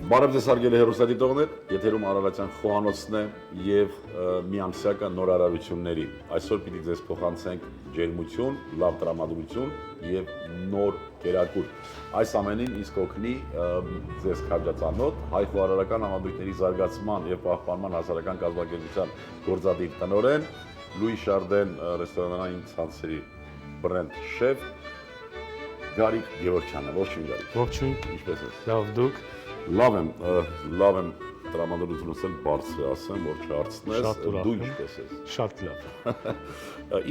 Բարև ձեզ հարգելի հեռուստադիտողներ, եթերում Արարատյան խոհանոցն է եւ միամսյա նորարարությունների։ Այսօր պիտի ձեզ փոխանցենք ջերմություն, լավ տրամադրություն եւ նոր կերակուր։ Այս ամենին իսկ օգնի ձեզ քաջածանոթ հայ խոհարարական համադրույքների զարգացման եւ պահպանման հասարակական կազմակերպության գործադիր տնօրեն Լուի Շարդեն ռեստորանային ցանցերի բրենդ շեֆ Գարիկ Գևորգյանը։ Ողջույն Գարիկ։ Ողջույն։ Ինչպե՞ս եք։ Լավ դուք։ Լավ եմ տրամադրությունս էլ բարձր ասեմ, որ չհարցնես, դու ինչպես ես։ Շատ լավ։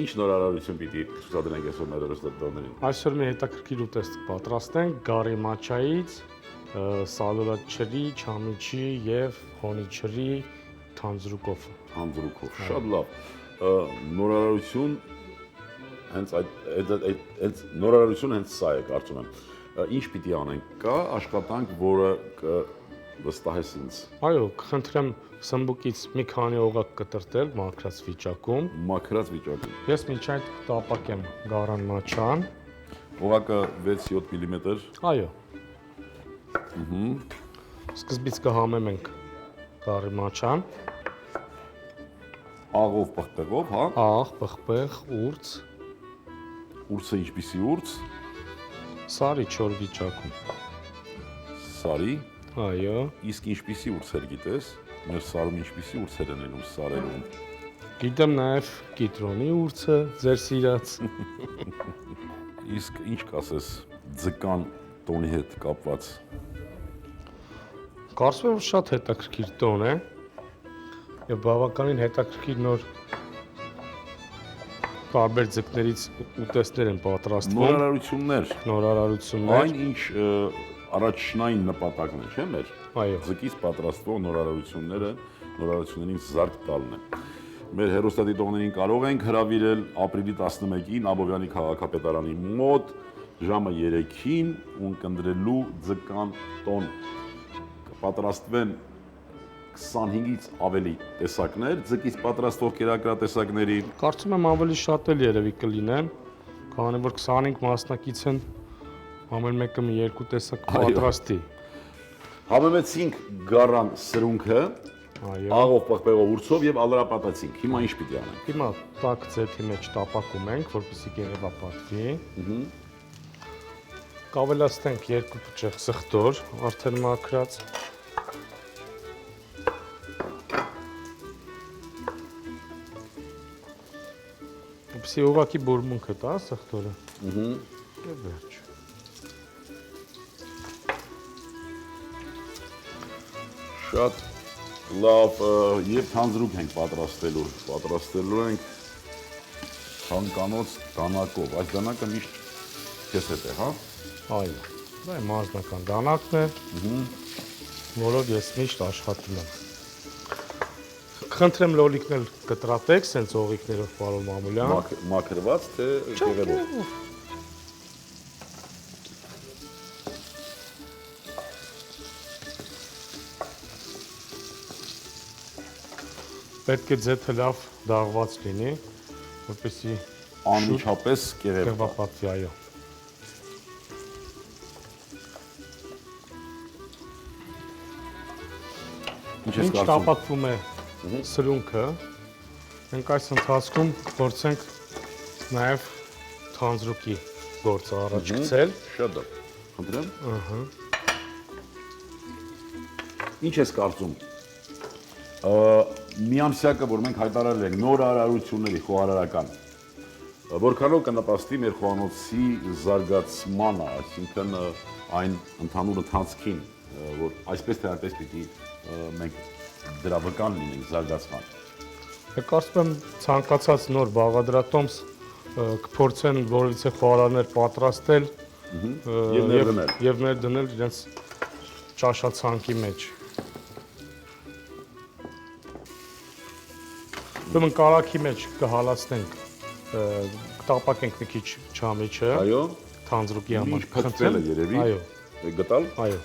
Ինչ նորարարություն պիտի ցուցադրենք այսօր մեր հեռուստադիտողներին։ Այսօր մի հետաքրքիր ուտեստ կպատրաստենք գարի մաչայից, սալորաչրի, չամիչի եւ հոնիչրի թանձրուկով։ Թանձրուկով, շատ լավ։ Նորարարություն հենց նորարարությունը հենց սա է, կարծում եմ։ Ինչ պիտի անենք, կա աշխատանք, որը կվստահես ինձ։ Այո, կխնդրեմ սմբուկից մի քանի օղակ կտրտել մաքրած վիճակում։ Մաքրած վիճակում։ Ես մինչ այդ կտապակեմ գարան մաչան։ Օղակը 6-7 մմ։ Այո։ Սկզբից կհամեմենք գարի մաչան։ Աղով պղպեղով, հա։ Աղ, պղպեղ, ուրց։ Ուրցը ինչպիսի ուրց։ Սարի 4 վիճակում։ Սարի։ Այո։ Իսկ ինչպիսի ուրցեր գիտես։ Մեր սարում ինչպիսի ուրցեր են ելում սարերում։ Գիտեմ նաև կիտրոնի ուրցը, ձեր սիրած։ Իսկ ինչ կասես ձկան տոնի հետ կապված։ Կարծում եմ շատ հետաքրքիր տոն է եւ բավականին հետաքրքիր նոր տարբեր ձկներից ուտեստներ են պատրաստվում։ Նորարարություններ։ Այն ինչ առաջնային նպատակն է, չէ՞ մեր։ Այո։ Ձկից պատրաստվող նորարարություններին զարկ տալն է։ Մեր հեռուստադիտողներին կարող ենք հրավիրել ապրիլի 11-ին Աբովյանի քաղաքապետարանի մոտ ժամը 3-ին ունկնդրելու ձկան տոն։ Կպատրաստվեն 25-ից ավելի տեսակներ, ձկից պատրաստվող կերակրատեսակների։ Կարծում եմ ավելի շատ էլ երևի կլինեն, քանի որ 25 մասնակից են, ամեն մեկը մի երկու տեսակ պատրաստի։ Համեմեցինք գարան սրունքը, այո, աղով պղպեղով ուրցով եւ ալրապատացինք։ Հիմա ինչ պիտի անենք։ Հիմա տաք ձեթի մեջ տապակում ենք, որպեսզի գերեվապատվի։ Կավելացնենք 2 փճեղ սխտոր, արդեն մաքրած։ Որպեսզի ուղղակի բուրմունքը տա սխտորը։ Եվ վերջ։ Շատ լավ եւ թանձրուկ ենք պատրաստելու ենք ցանկանոց դանակով։ Այս դանակը միշտ քեզ հետ է, հա։ Այո, դա է մարզնական դանակն է, որով ես միշտ աշխատում եմ։ Խնդրեմ լոլիկն էլ կտրատեք, սենց օղիկներով պարոն Մամուլյան։ Մաքրված թե գեղեցիկ։ Պետք է ձեթը լավ դաղված լինի, որպեսզի անմիջապես գերեվապատվի, այո։ Ինչ տապակվում է սրունքը, մենք այս ընթացքում փորձենք նաև թանձրուկի գործը առաջ գցել։ Շատ լավ։ Խնդրեմ։ Ինչ ես կարծում։ Միամսյակը, որ մենք հայտարարել ենք նորարարությունների խոհարարական, որքանով կնպաստի մեր խոհանոցի զարգացմանը, այսինքն այն ընդհանուր ընթացքին, որ այսպես թե այնպես պիտի մենք դրա վկան լինենք զարգացման։ Կարծում եմ ցանկացած նոր բաղադրատոմս կփորձեն որևիցե խոհարարներ պատրաստել եւ ներդնել իրենց ճաշացանկի մեջ։ Ուրեմն կարագի մեջ կհալացնենք, կտապակենք մի քիչ չամիչը։ Այո։ Թանձրուկի համար փոխվել է երևի։ Այո։ Գտալ։ Այո։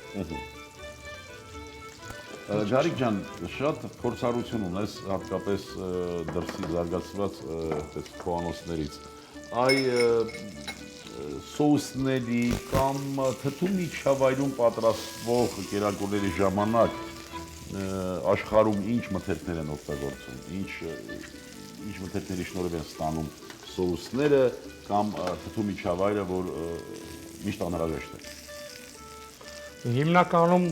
Գարիկ ջան, շատ փորձառություն ունես հատկապես դրսի զարգացված խոհանոցներից։ Այ սոուսների կամ թթու միջավայրում պատրաստվող կերակուրների ժամանակ աշխարհում ինչ մթերքներ են օգտագործում, ինչ մթերքների շնորհիվ են ստանում սոուսները կամ թթու միջավայրը, որ միշտ անհրաժեշտ է։ Հիմնականում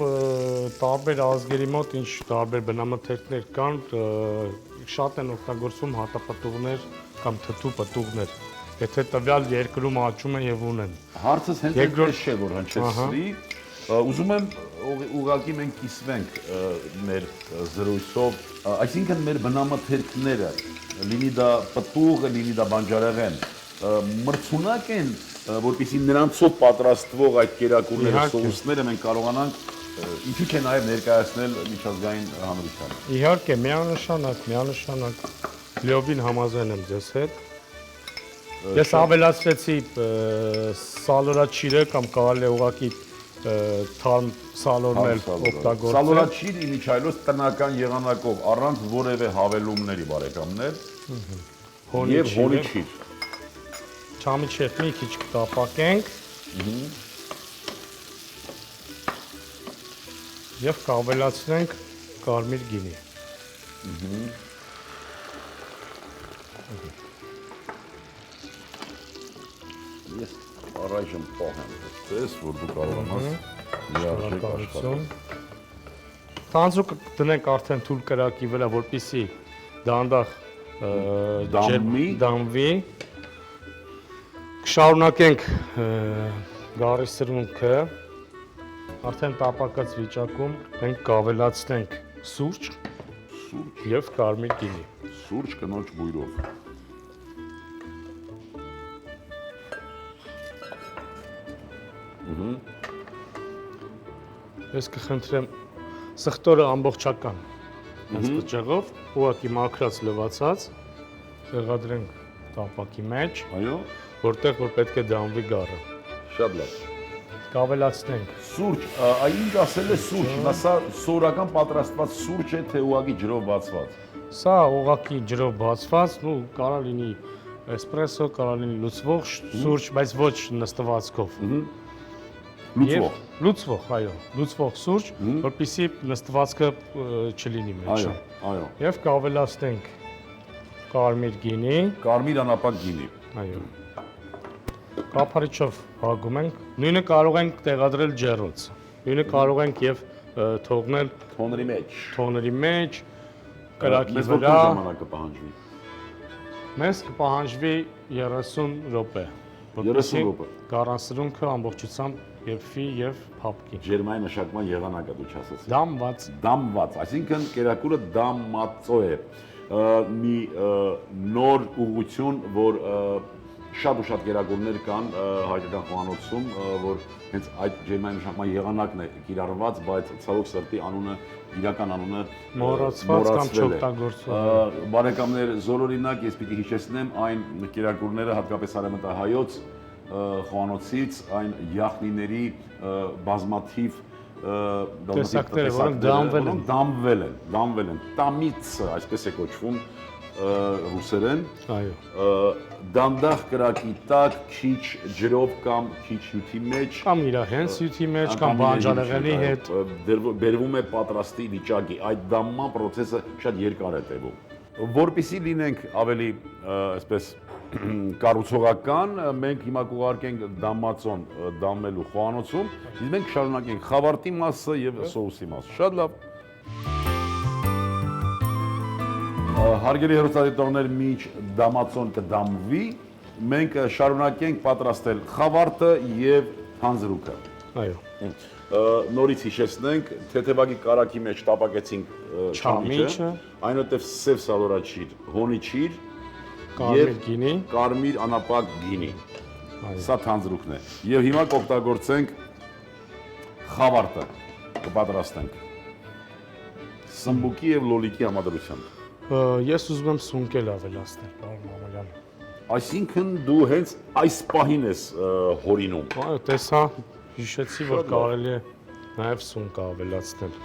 տարբեր ազգերի մոտ ինչ տարբեր բնամթերքներ կան, շատ են օգտագործում հատապտուղներ կամ թթու պտուղներ, եթե տվյալ երկրում աճում են եւ ունեն։ Հարցս հենց այդպես չէ, որ հնչեցրի, ուզում եմ ուղղակի մենք կիսվենք մեր զրույցով, այսինքն մեր բնամթերքները, լինի դա պտուղ, լինի դա բանջարեղեն, մրցունակ են, որպեսզի նրանցով պատրաստվող այդ կերակուրները, սոուսները մենք կարողանանք ինչու՞ չէ նաև ներկայացնել միջազգային հանրությանը։ Իհարկե, միանշանակ լիովին համաձայն եմ ձեզ հետ։ Ես ավելացրեցի սալորաչիրը կամ կարելի է ուղղակի թարմ սալորներ օգտագործել։ Սալորաչիր իմիջայլոց տնական եղանակով առանց որևէ հավելումների բարեկամներ եւ հոնի չիր։ Չամի չեխ մի քիչ կտապակենք եւ կավելացնենք կարմիր գինի։ Ես առայժմ պահեմ այդպես, որ դու կարողանաս լիարժեք աշխատել։ Թանձրուկը դնենք արդեն թույլ կրակի վրա, որպեսզի դանդաղ դամվի։ Կշարունակենք գարի սրունքը, արդեն տապակած վիճակում մենք կավելացնենք սուրճ եւ կարմիր գինի։ Սուրճ կնոջ բույրով։ Ես կխնդրեմ սխտորը ամբողջական հենց բջեղով, ուղղակի մաքրած լվացած տեղադրենք տապակի մեջ, Այո, որտեղ որ պետք է դամվի գարը։ շատ լավ։ Կավելացնենք Սուրճ, ինչ ասել է սուրճ, նա սա սովորական պատրաստված սուրճ է, թե ուղղակի ջրով բացված։ Սա ուղղակի ջրով բացված, կարա լինի էսպրեսո, կարա լինի լուծվող սուրճ, բայց ոչ նստվածքով։ Լուծվող։ Լուծվող, այո, լուծվող սուրճ, որպեսզի նստվածքը չլինի մեջը։ Այո։ Եվ կավելացնենք կարմիր գինի, Կարմիր անապակ գինի։ այո։ Կափարիչով հագում ենք, նույնը կարող ենք տեղադրել ջեռոց։ Նույնը կարող ենք եւ թողնել թոների մեջ, կրակի վրա։ Մեզ որքան ժամանակ կպահանջվի։ Մեզ կպահանջվի 30 րոպե։ 30 րոպե։ Գառան ամբողջությամբ եփվի եւ փափկի։ Ջերմային մշակման եղանակը դու չասացի։ Դամված, այսինքն կերակուրը դամածո է։ Մի նոր ուղղություն, որ շատ ու շատ կերակուրներ կան հայկական խոհանոցում, որ հենց այդ ջերմային մշակման եղանակն է կիրառված, բայց ցավոք սրտի անունը իրական անունը մոռացված կամ չօգտագործված։ Բարեկամներ, զորօրինակ ես պիտի հիշեցնեմ այն կերակուրները, հատկապես արևմտահայոց խոհանոցից, այն յախնիների բազմաթիվ տեսակները, որոնք դամվել են, տամիցը, այսպես է կոչվում ռուսերեն, դանդաղ կրակի տակ, քիչ ջրով կամ քիչ հյութի մեջ, կամ իր հենց հյութի մեջ, կամ բանջարեղենի հետ բերվում է պատրաստի վիճակի, այդ դամման պրոցեսը շատ երկար է տևում։ Որպեսզի լինենք ավելի այսպես կառուցողական, մենք հիմա կուղարկենք դամածոն դամելու խոհանոցում, իսկ մենք շարունակենք խավարտի մասը եւ սոուսի մասը։ Շատ լավ։ Հարգելի հեռուստադիտողներ, մինչ դամածոն կդամվի, մենք շարունակենք պատրաստել խավարտը եւ թանձրուկը։ Այո։ Նորից հիշեցնենք, թեթևակի կարագի մեջ տապակեցինք չամիչը, այնուհետև սև սալորաչիր, հոնի չիր, կարմիր գինի, կարմիր անապակ գինի։ Սա թանձրուկն է։ Եվ հիմա կօգտագործենք խավարտը, կպատրաստենք սմբուկի եւ լոլիկի համադրությամբ։ Ես ուզում եմ սունկել ավելացնել, պարոն Մամալյան։ Այսինքն դու հենց այս պահին ես հորինում։ Այո, տեսա, հիշեցի, որ կարելի է նաև սունկ ավելացնել։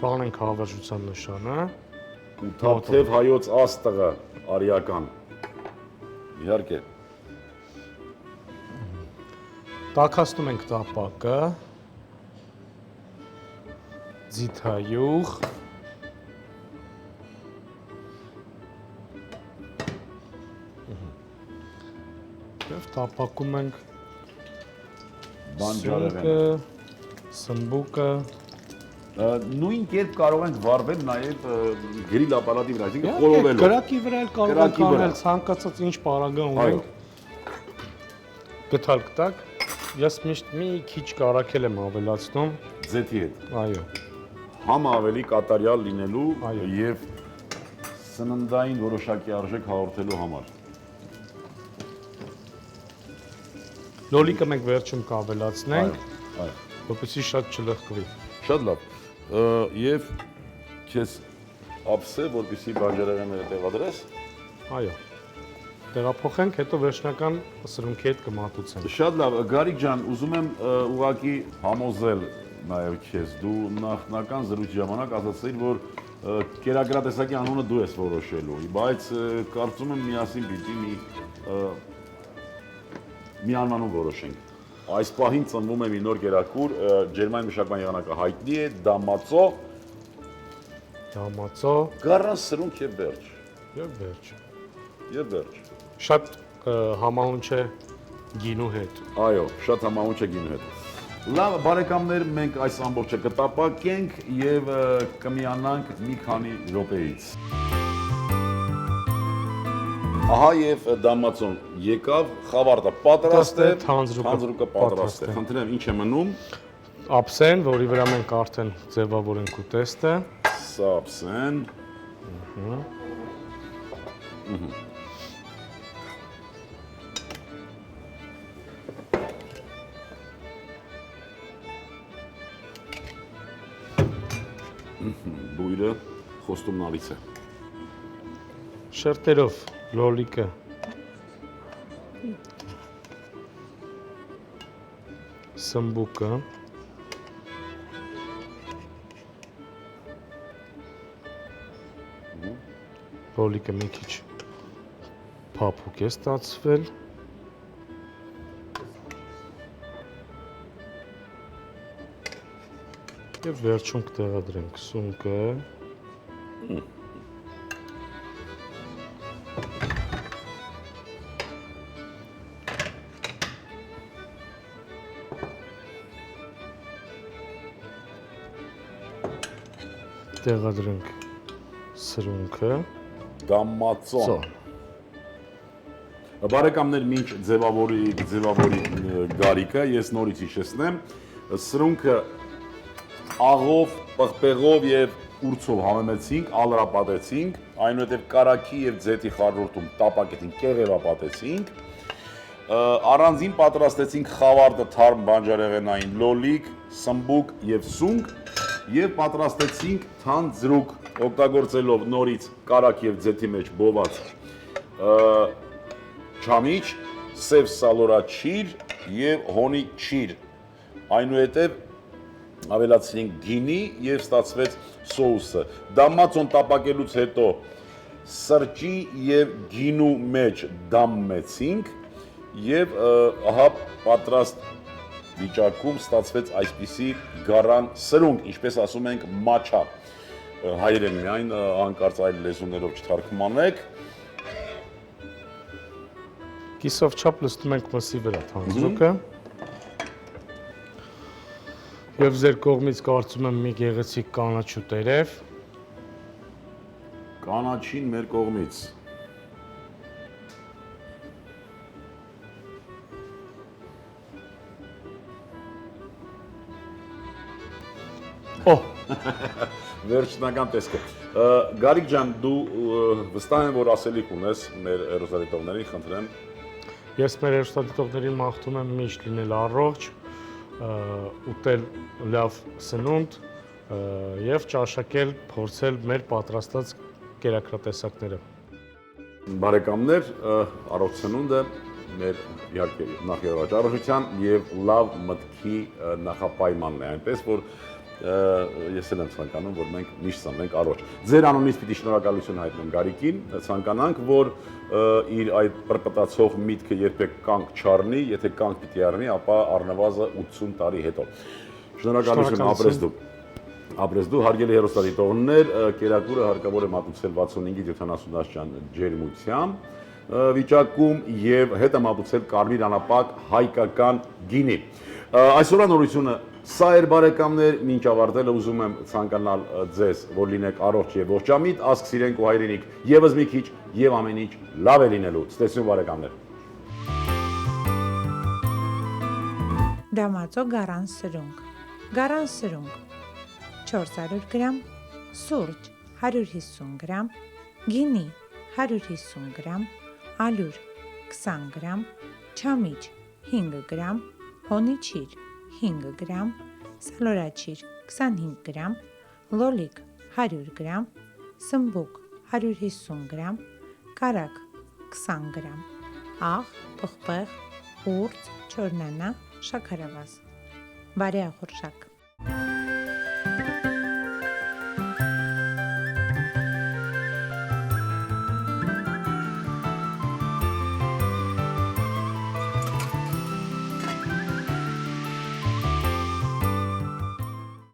կանենք հավերժության նշանը։ Ու թաթև հայոց աստղը արիական։ Իհարկե։ Տաքացնում ենք տապակը։ Ձիթայուղ։ Եվ տապակում ենք Բանջարեղենը։ սմբուկը։ Նույն կերպ կարող ենք վառվել նաև գրիլ ապարատի վրա, այսինքն խորովելով։ Կրակի վրա էլ կարող ենք Կրակի վրա։ անել ցանկացած ինչ պարագա Այո։ ունենք։ Գտալ կտակ։ Ես միշտ մի քիչ կարակել եմ ավելացնում։ Ձեթի հետ։ Այո։ Համ ավելի կատարյալ լինելու Այո։ եւ սննդային որոշակի արժեք հաղորդելու համար։ Լոլիկը մենք վերջում կավելացնենք, Այո։ որպեսզի շատ չլղկվի։ Շատ լավ։ Եվ քեզ ափսե, որպեսզի բանջարեղենները տեղադրես։ Այո։ Տեղափոխենք, հետո վերջնական սրունքի հետ կմատուցենք։ Շատ լավ, Գարիկ ջան, ուզում եմ ուղղակի համոզել նաև քեզ։ Դու նախնական զրույցի ժամանակ ասացիր, որ կերակրատեսակի անունը դու ես որոշելու, բայց կարծում եմ միասին պիտի մի անվանում որոշենք։ Այս պահին ծնվում է մի նոր կերակուր, ջերմային մշակման եղանակը հայտնի է, դամածո, գառան սրունք եւ վերջ։ Եվ վերջ։ Եվ վերջ։ Շատ համահունչ է գինու հետ։ Այո, շատ համահունչ է գինու հետ։ Լավ, բարեկամներ, մենք այս ամբողջը կտապակենք եւ կմիանանք մի քանի րոպեից։ Ահա եւ դամածոն եկավ, խավարտը պատրաստ է, թանձրուկը պատրաստ է։ Խնդրեմ, ինչ է մնում։ Ափսեն, որի վրա մենք արդեն ձևավորենք ուտեստը։ Սա ափսեն։ Բույրը խոստումնալից է։ Շերտերով լոլիկը։ Սմբուկը։ Լոլիկը մի քիչ փափուկ է ստացվել։ Եվ վերջում կտեղադրենք սունկը։ Տեղադրենք սրունքը։ Դամածոն։ Բարեկամներ, մինչ ձևավորի գարիկը, ես նորից հիշեցնեմ, սրունքը աղով, պղպեղով եւ ուրցով համեմեցինք, ալրապատեցինք, այնուհետև կարագի եւ ձեթի խառնուրդում տապակեցինք, կեղևապատեցինք, առանձին պատրաստեցինք խավարտը, թարմ բանջարեղենային լոլիկ, սմբուկ եւ սունկ եւ պատրաստեցինք թանձրուկ, օգտագործելով նորից կարագ եւ ձեթի մեջ բոված չամիչ, սև սալորաչիր եւ հոնի չիր, այնուհետև ավելացրինք գինի եւ ստացվեց սոուսը։ Դամածոն տապակելուց հետո սրճի եւ գինու մեջ դամմեցինք եւ ահա պատրաստ վիճակում ստացվեց այսպիսի գառան սրունք, ինչպես ասում ենք մաչա։ Հայերեն միայն անկարծ այլ լեզուներով չթարգմանեք։ Կիսով չափ լցնում ենք մսի վրա թանձրուկը։ Եվ ձեր կողմից կարծում եմ մի գեղեցիկ կանաչու տերև։ Կանաչին մեր կողմից։ Վերջնական տեսքը։ Գարիկ ջան, դու վստահ եմ, որ ասելիք ունես մեր հեռուստադիտողներին, խնդրեմ։ Ես մեր հեռուստադիտողներին մաղթում եմ միշտ լինել առողջ, ուտել լավ սնունդ եւ ճաշակել, փորձել մեր պատրաստած կերակրատեսակները։ Բարեկամներ, առողջ սնունդը մեր իհարկե նախ եւ առաջ առողջության եւ լավ մտքի նախապայմանն է, այնպես որ ես էլ եմ ցանկանում, որ մենք միշտ սնվենք առողջ։ Ձեր անունից պիտի շնորհակալություն հայտնեմ Գարիկին, ցանկանանք, որ իր այդ պրպտացող միտքը երբեք կանգ չառնի, եթե կանգ պիտի առնի, ապա առնվազն 80 տարի հետո։ Շնորհակալություն, ապրես դու։ Ապրես դու, հարգելի հեռուստադիտողներ, կերակուրը հարկավոր է մատուցել 65-70 աշճան ջերմությամբ վիճակում եւ հետ է մատուցել կարմիր անապակ հայկական գինի։ Այսօրվա նորությունը սա էր բարեկամներ, մինչ ավարտելը ուզում եմ ցանկանալ ձեզ, որ լինեք առողջ եւ ողջամիտ, ասք սիրենք ու հայրենիք, եւս մի քիչ եւ ամեն ինչ լավ է լինելու։ Ստեսություն բարեկամներ։ Դամածո գարան սրունգ։ Գարան սրունգ 400 գրամ, սուրճ 150 գրամ, գինի 150 գրամ, ալյուր 20 գրամ, չամիչ 5 գրամ, հոնիչիր 5 գրամ, սալորաչիր 25 գրամ, լոլիկ 100 գրամ, սմբուկ 150 գրամ, կարակ 20 գրամ, աղ, պղպեղ, ուրձ, չորնանա, շաքարավազ, բարի ախորժակ։